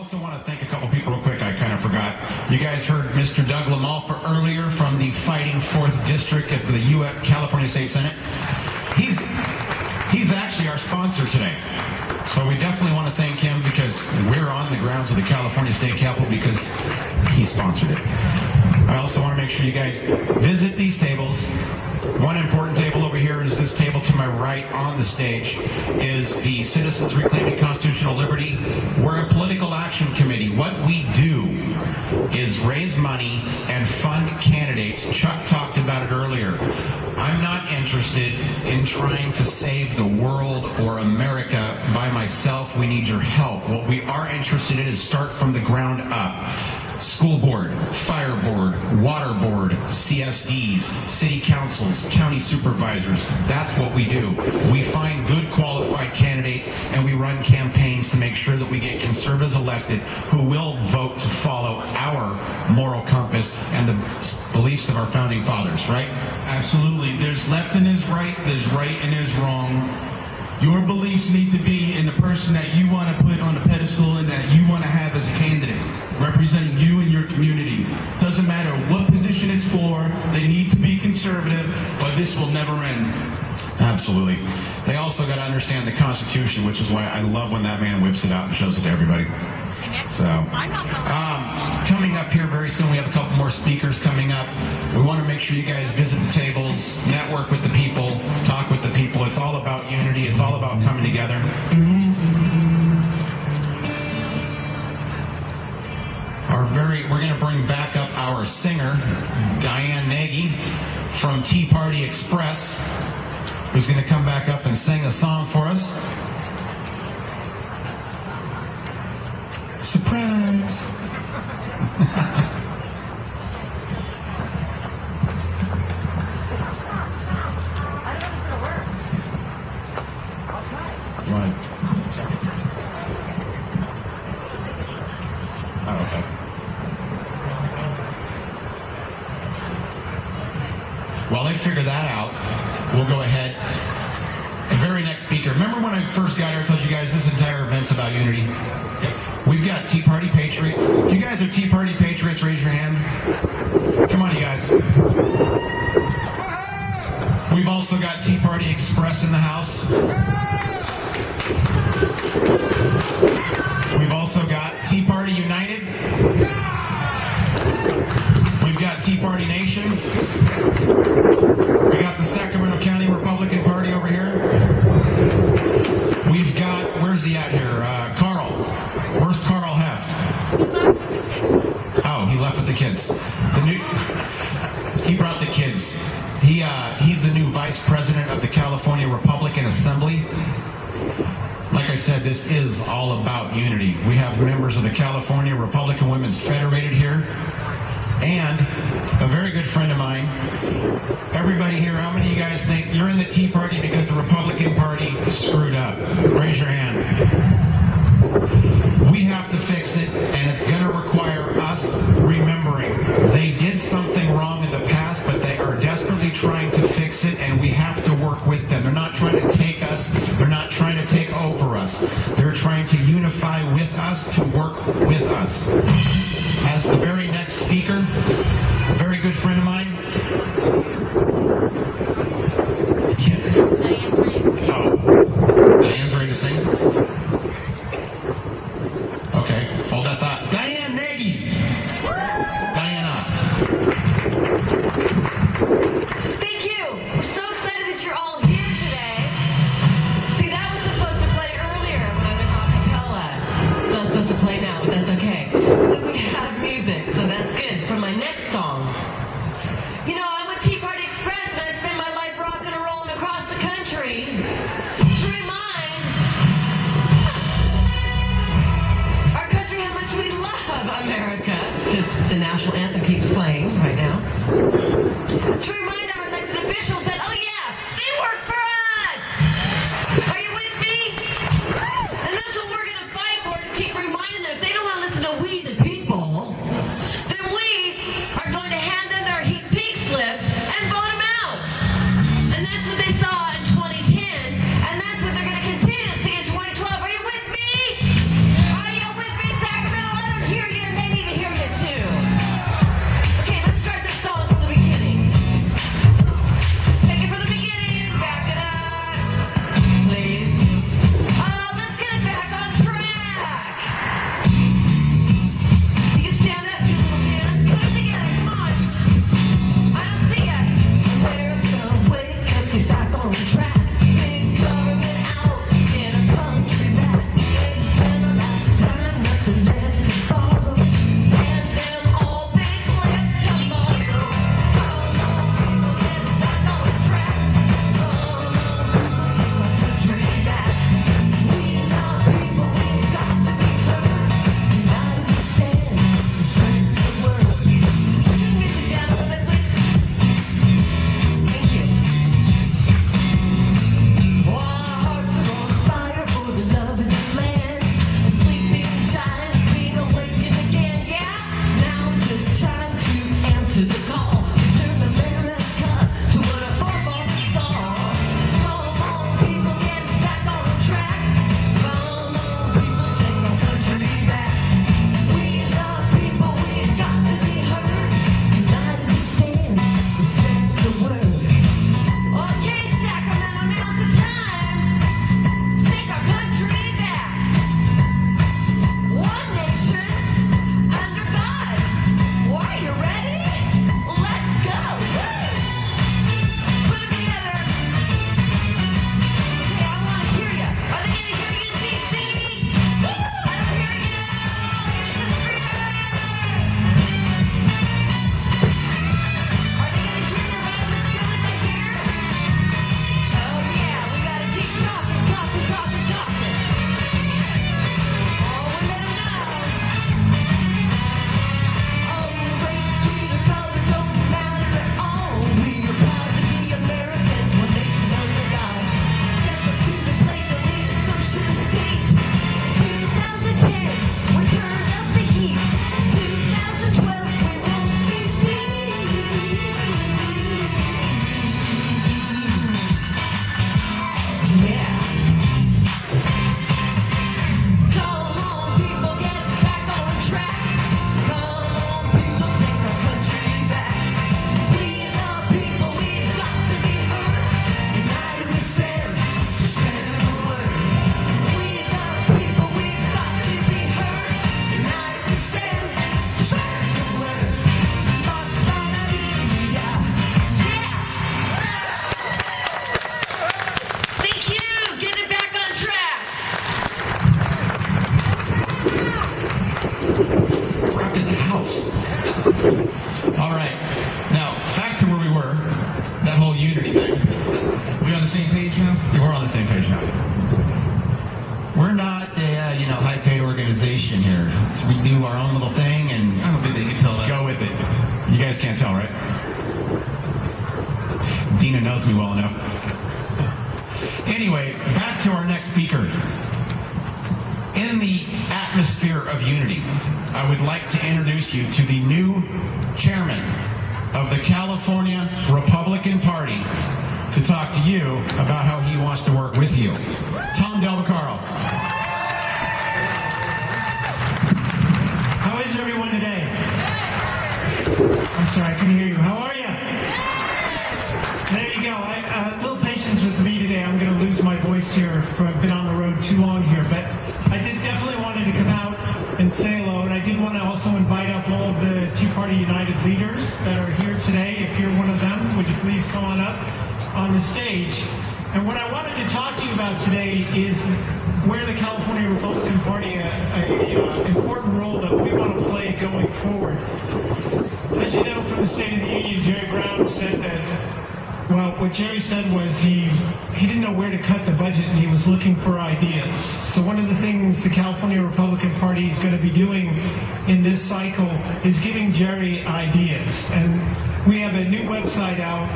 also want to thank a couple people real quick. I kind of forgot. You guys heard Mr. Doug Lamalfa earlier from the Fighting 4th District at the California State Senate. He's actually our sponsor today. So we definitely want to thank him because we're on the grounds of the California State Capitol because he sponsored it. I also want to make sure you guys visit these tables. One important table over here is this table to my right on the stage is the Citizens Reclaiming Constitutional Liberty. We're a political action committee. What we do is raise money and fund candidates. Chuck talked about it earlier. I'm not interested in trying to save the world or America by myself. We need your help. What we are interested in is start from the ground up. School board, fire board, water board, CSDs, city councils, county supervisors. That's what we do. We find good qualified candidates and we run campaigns to make sure that we get conservatives elected who will vote to follow our moral compass and the beliefs of our founding fathers, right? Absolutely. There's left and there's right, there's right and there's wrong. Your beliefs need to be in the person that you want to put on the pedestal and that you want to have as a candidate, representing you and your community. Doesn't matter what position it's for, they need to be conservative, or this will never end. Absolutely. They also got to understand the Constitution, which is why I love when that man whips it out and shows it to everybody. So, coming up here very soon, we have a couple more speakers coming up. We want to make sure you guys visit the tables, network with the people, talk with the people. It's all about unity. It's all about coming together. We're going to bring back up our singer, DIANE NAGY, from Tea Party Express, who's going to come back up and sing a song for us. Surprise! You want to check it first? Oh, okay. While they figure that out, we'll go ahead. The very next speaker. Remember when I first got here, I told you guys this entire event's about unity? We've got Tea Party Patriots. If you guys are Tea Party Patriots, raise your hand. Come on, you guys. We've also got Tea Party Express in the house. We've also got Tea Party United. We've got Tea Party Nation. We got the Sacramento County Republican Party over here. We've got, where's he at here? Carl. Where's Carl Heft? Oh, he left with the kids. He brought the kids. He's the new vice president of the California Republican Assembly. Like I said, this is all about unity. We have members of the California Republican Women's Federated here, and a very good friend of mine. Everybody here, how many of you guys think you're in the Tea Party because the Republican Party screwed up? Raise your hand. We have to fix it, and it's going to require us remembering they did something wrong in the past, but they are desperately trying to fix it, and we have to work with them. They're not trying to take us. They're not trying to take over us. They're trying to unify with us, to work with us. As the very next speaker, a very good friend of mine. Oh, Diane's ready to sing? Okay, hold that thought. DIANE NAGY! Diana. Thank you! We're so excited that you're all here today. See, that was supposed to play earlier when I went a cappella. It's not supposed to play now, but that's okay. We have music, so that's good for my next song. You know, I'm with Tea Party Express and I spend my life rocking and rolling across the country to remind our country how much we love America, because the national anthem keeps playing right now. To remind our elected officials that, oh yeah, they work for us! Are you with me? And that's what we're going to fight for, to keep reminding them if they don't want to listen to we the people, then we are going to hand them their pink slips and vote them out. And that's what they saw in 2010, and that's what they're going to continue to see in 2012. Are you with me? Are you with me, Sacramento? close. All right. Now, back to where we were. That whole unity thing. We on the same page now? Yeah, we're on the same page now. We're not a high-paid organization here. We do our own little thing, and I don't think they can tell that. go with it. You guys can't tell, right? Dina knows me well enough. Anyway, back to our next speaker. In the atmosphere of unity, I would like to introduce you to the new chairman of the California Republican Party to talk to you about how he wants to work with you. Tom Del Baccaro. How is everyone today? I'm sorry, I couldn't hear you. How are you? There you go. A little patience with me today. I'm going to lose my voice here. I've been on the road too long here, but I did definitely wanted to come out and say hello, and I did want to also invite up all of the Tea Party United leaders that are here today. If you're one of them, would you please come on up on the stage? And what I wanted to talk to you about today is where the California Republican Party, an important role that we want to play going forward. As you know from the State of the Union, Jerry Brown said that, well, what Jerry said was he didn't know where to cut the budget and he was looking for ideas. So one of the things the California Republican Party is going to be doing in this cycle is giving Jerry ideas. And we have a new website out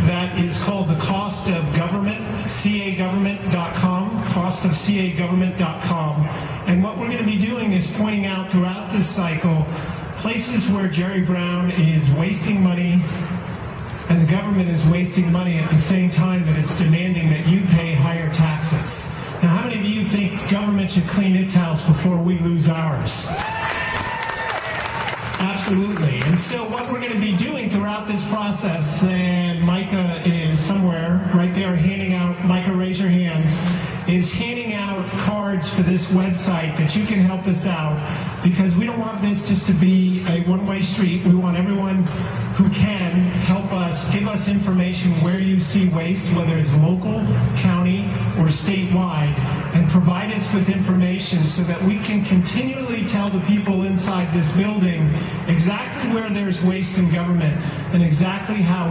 that is called The Cost of Government, cagovernment.com, costofcagovernment.com. And what we're going to be doing is pointing out throughout this cycle places where Jerry Brown is wasting money and the government is wasting money at the same time that it's demanding that you pay higher taxes. Now, how many of you think government should clean its house before we lose ours? Absolutely. And so what we're going to be doing throughout this process, and Micah is somewhere right there handing out, Micah, raise your hands, is handing out cards for this website that you can help us out, because we don't want this just to be a one-way street. We want everyone who can help us, give us information where you see waste, whether it's local, county, or statewide, and provide us with information so that we can continually tell the people inside this building exactly where there's waste in government and exactly how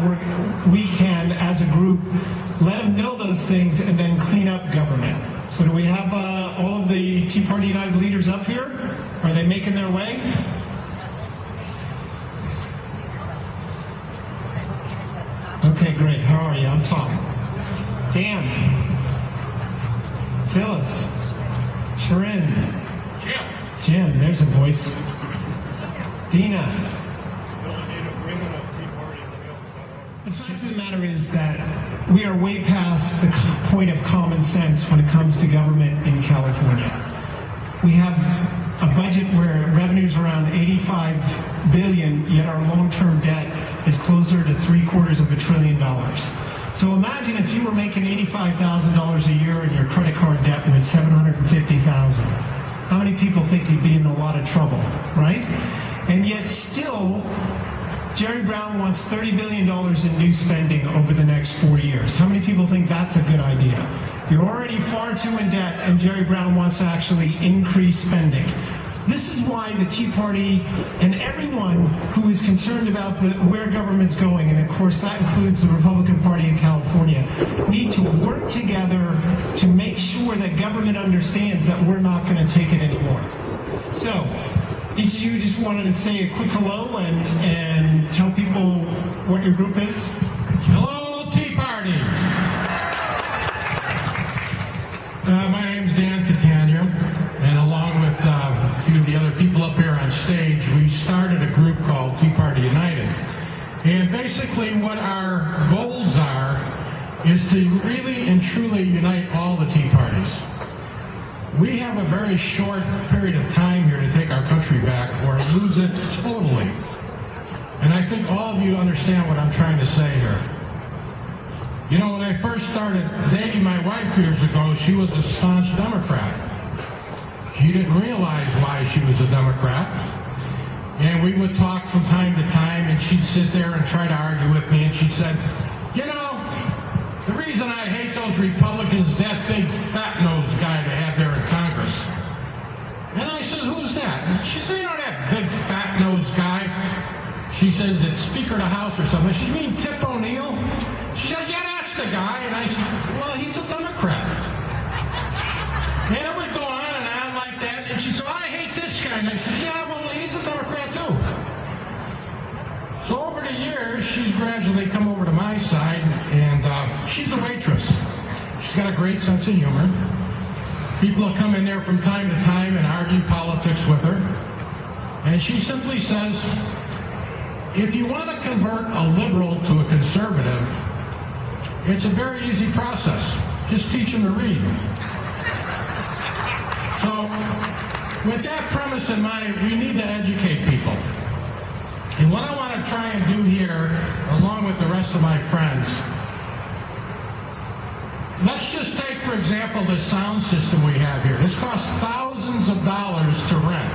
we can, as a group, let them know those things and then clean up government. So do we have all of the Tea Party United leaders up here? Are they making their way? Okay, great. How are you? I'm Tom. Dan. Phyllis. Sharon. Jim, there's a voice. Dina. The fact of the matter is that we are way past the point of common sense when it comes to government in California. We have a budget where revenues are around $85 billion, yet our long-term debt is closer to $750 billion. So imagine if you were making $85,000 a year and your credit card debt was $750,000. How many people think you'd be in a lot of trouble, right? And yet still, Jerry Brown wants $30 billion in new spending over the next 4 years. How many people think that's a good idea? You're already far too in debt, and Jerry Brown wants to actually increase spending. This is why the Tea Party and everyone who is concerned about where government's going, and of course that includes the Republican Party in California, need to work together to make sure that government understands that we're not going to take it anymore. So, each of you just wanted to say a quick hello and tell people what your group is. Hello, Tea Party. My name's Dan Catania, and along with a few of the other people up here on stage, we started a group called Tea Party United. And basically what our goals are is to really and truly unite all the Tea Parties. We have a very short period of time here to take our country back or lose it totally. And I think all of you understand what I'm trying to say here. You know, when I first started dating my wife years ago, she was a staunch Democrat. She didn't realize why she was a Democrat. And we would talk from time to time, and she'd sit there and try to argue with me, and she said, you know, the reason I hate those Republicans is that big fat-nosed guy they have there in Congress. And I said, who's that? she said, you know that big fat-nosed guy? She says, it's Speaker of the House or something. She says, you mean Tip O'Neill? She says, yeah, that's the guy. And I said, well, he's a Democrat. And it would go on and on like that. And she said, I hate this guy. And I said, yeah, well, he's a Democrat too. So over the years, she's gradually come over to my side, and she's a waitress. She's got a great sense of humor. People will come in there from time to time and argue politics with her. And she simply says, if you want to convert a liberal to a conservative, it's a very easy process. Just teach them to read. So, with that premise in mind, we need to educate people. And what I want to try and do here, along with the rest of my friends, let's just take, for example, the sound system we have here. This costs thousands of dollars to rent.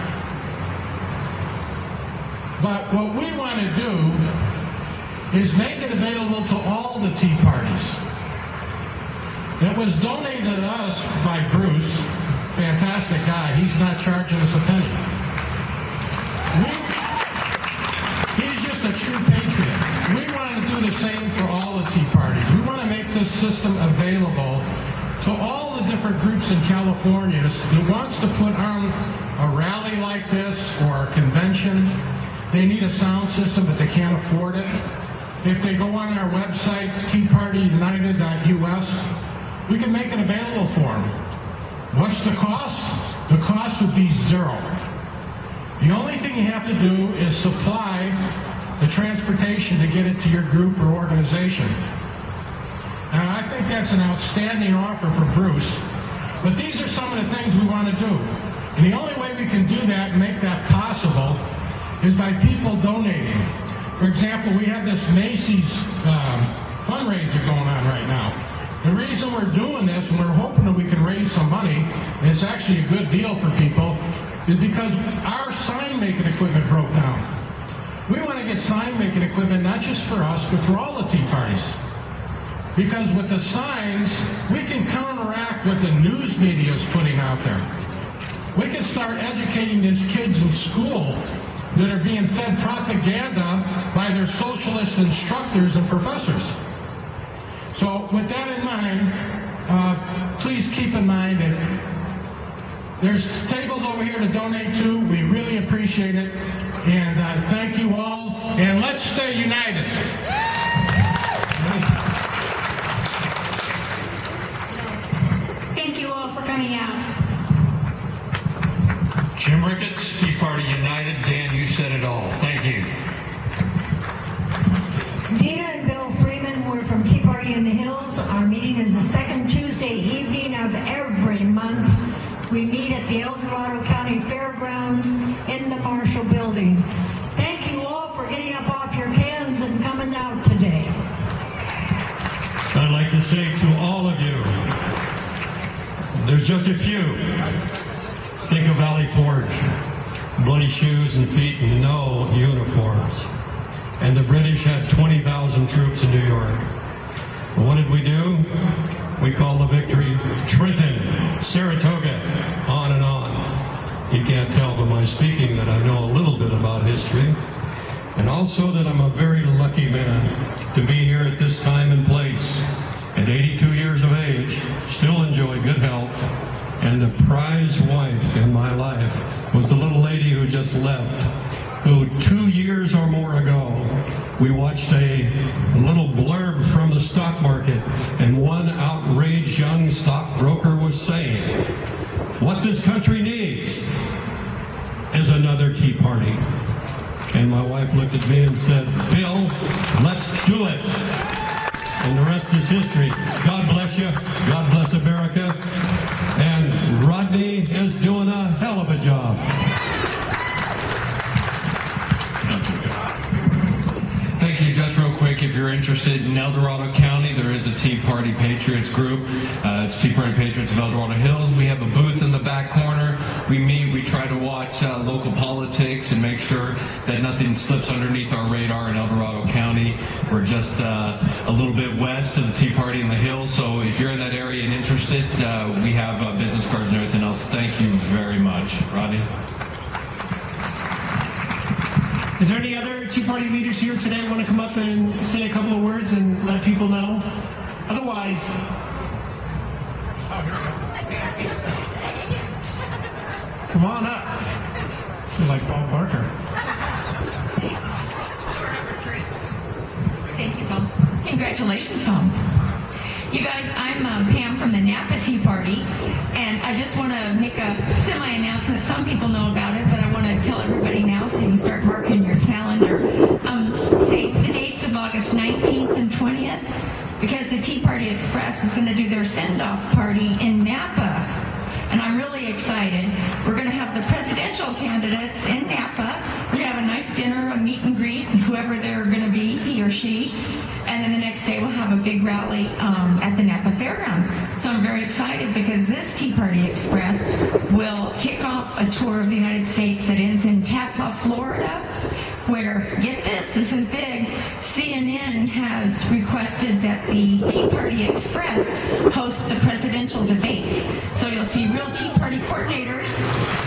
But what we want to do is make it available to all the tea parties. It was donated to us by Bruce, fantastic guy. He's not charging us a penny. He's just a true patriot. We want to do the same for all the tea parties. We want to make this system available to all the different groups in California who wants to put on a rally like this or a convention. They need a sound system, but they can't afford it. If they go on our website, teapartyunited.us, we can make it available for them. What's the cost? The cost would be zero. The only thing you have to do is supply the transportation to get it to your group or organization. And I think that's an outstanding offer for Bruce. But these are some of the things we want to do. And the only way we can do that and make that possible is by people donating. For example, we have this Macy's fundraiser going on right now. The reason we're doing this, and we're hoping that we can raise some money, and it's actually a good deal for people, is because our sign-making equipment broke down. We want to get sign-making equipment not just for us, but for all the tea parties. Because with the signs, we can counteract what the news media is putting out there. We can start educating these kids in school that are being fed propaganda by their socialist instructors and professors. So with that in mind, please keep in mind that there's tables over here to donate to. We really appreciate it. And thank you all. And let's stay united. Thank you all for coming out. Jim Ricketts, Tea Party United. Dan, you said it all. Thank you. Dina and Bill Freeman were from Tea Party in the Hills. Our meeting is the second Tuesday evening of every month. We meet at the El Dorado County Fairgrounds in the Marshall Building. Thank you all for getting up off your cans and coming out today. I'd like to say to all of you, there's just a few. Think of Valley Forge, bloody shoes and feet and no uniforms. And the British had 20,000 troops in New York. But what did we do? We called the victory Trenton, Saratoga, on and on. You can't tell by my speaking that I know a little bit about history. And also that I'm a very lucky man to be here at this time and place. At 82 years of age, still enjoy good health. And the prize wife in my life was the little lady who just left, who 2 years or more ago, we watched a little blurb from the stock market, and one outraged young stockbroker was saying, what this country needs is another Tea Party. And my wife looked at me and said, Bill, let's do it. And the rest is history. God bless you. God bless America. And Rodney is doing a hell of a job. Thank you. Just real quick, if you're interested in El Dorado County, there is a Tea Party Patriots group. It's Tea Party Patriots of El Dorado Hills. We have a booth in the back corner. We meet, we try to watch local politics and make sure that nothing slips underneath our radar in El Dorado County. We're just a little bit west of the Tea Party in the Hills, so if you're in that area and interested, we have business cards and everything else. Thank you very much. Rodney? Is there any other Tea Party leaders here today want to come up and say a couple of words and let people know? Otherwise, come on up. I feel like Bob Barker. Thank you, Tom. Congratulations, Tom. You guys, I'm Pam from the Napa Tea Party, and I just want to make a semi-announcement. Some people know about it, but I want to tell everybody now so you can start marking your calendar. Save the dates of August 19th and 20th, because the Tea Party Express is going to do their send-off party in Napa. And I'm really excited. We're going to have the presidential candidates in Napa. We're going to have a nice dinner, a meet and greet, whoever they're going to be, he or she. And then the next day we'll have a big rally at the Napa Fairgrounds. So I'm very excited because this Tea Party Express will kick off a tour of the United States that ends in Tampa, Florida, where, get this is big, CNN has requested that the Tea Party Express host the presidential debates. So you'll see real Tea Party coordinators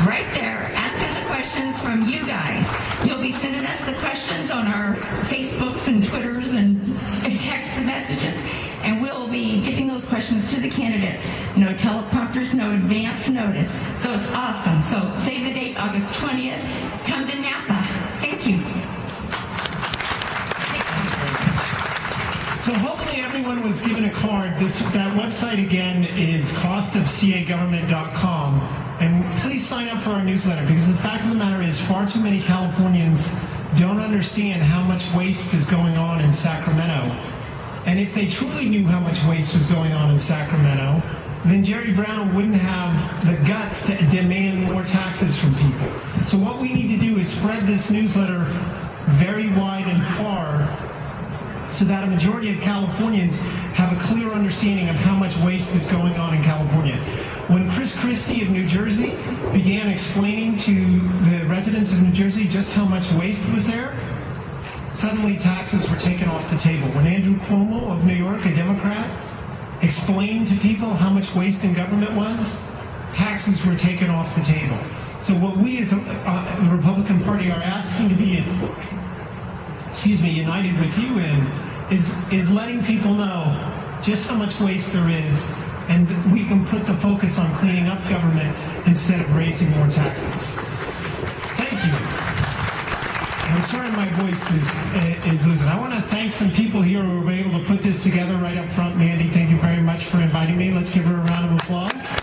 right there asking the questions from you guys. You'll be sending us the questions on our Facebooks and Twitters and text messages, and we'll be giving those questions to the candidates. No teleprompters, no advance notice. So it's awesome. So save the date, August 20th. Come to Napa. Thank you. So hopefully everyone was given a card. That website again is costofcagovernment.com. And please sign up for our newsletter, because the fact of the matter is far too many Californians don't understand how much waste is going on in Sacramento. And if they truly knew how much waste was going on in Sacramento, then Jerry Brown wouldn't have the guts to demand more taxes from people. So what we need to do is spread this newsletter very wide and far so that a majority of Californians have a clear understanding of how much waste is going on in California. When Chris Christie of New Jersey began explaining to the residents of New Jersey just how much waste was there, suddenly taxes were taken off the table. When Andrew Cuomo of New York, a Democrat, explained to people how much waste in government was, taxes were taken off the table. So what we as the Republican Party are asking to be, united with you in is letting people know just how much waste there is, and we can put the focus on cleaning up government instead of raising more taxes. Thank you. And I'm sorry my voice is losing. I want to thank some people here who were able to put this together right up front. Mandy, thank you very much for inviting me. Let's give her a round of applause.